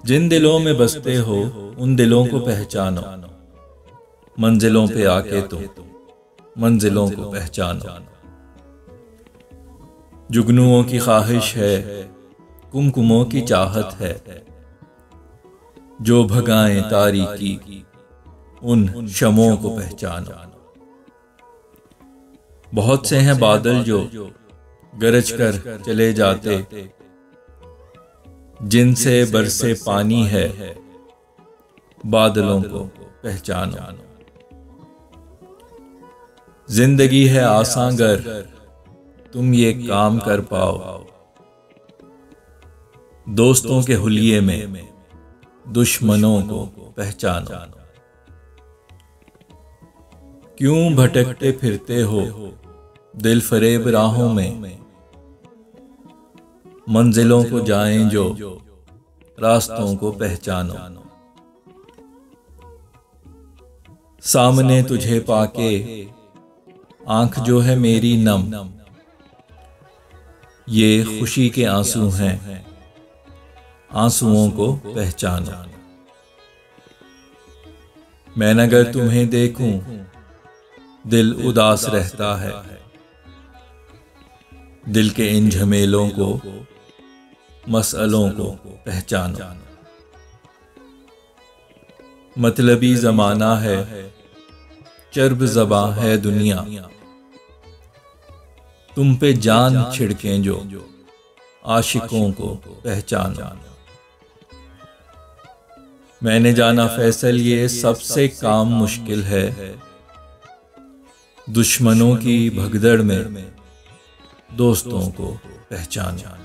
जिन दिलों में बसते हो उन दिलों को पहचानो, मंजिलों पे आके तुम मंजिलों को पहचानो। जुगनुओं की ख्वाहिश है, कुमकुमों की चाहत है, जो भगाएं तारीकी उन शमों को पहचानो। बहुत से हैं बादल जो गरज कर चले जाते, जिनसे बरसे पानी है बादलों को पहचानो। जिंदगी है आसान गर तुम ये काम कर पाओ, दोस्तों के हुलिये में दुश्मनों को पहचानो। क्यों भटकते फिरते हो दिल फरेब राहों में, मंजिलों को जाएं जो रास्तों को पहचानो। सामने तुझे पाके आंख जो है मेरी नम, ये खुशी के आंसू हैं आंसुओं को पहचानो। मैं अगर तुम्हें देखूं दिल उदास रहता है, दिल के इन झमेलों को मसलों को पहचानो। मतलबी जमाना है, चर्ब ज़बां है दुनिया, तुम पे जान छिड़कें जो आशिकों को पहचानो। मैंने जाना फैसल ये सबसे काम मुश्किल है, दुश्मनों की भगदड़ में दोस्तों को पहचानो।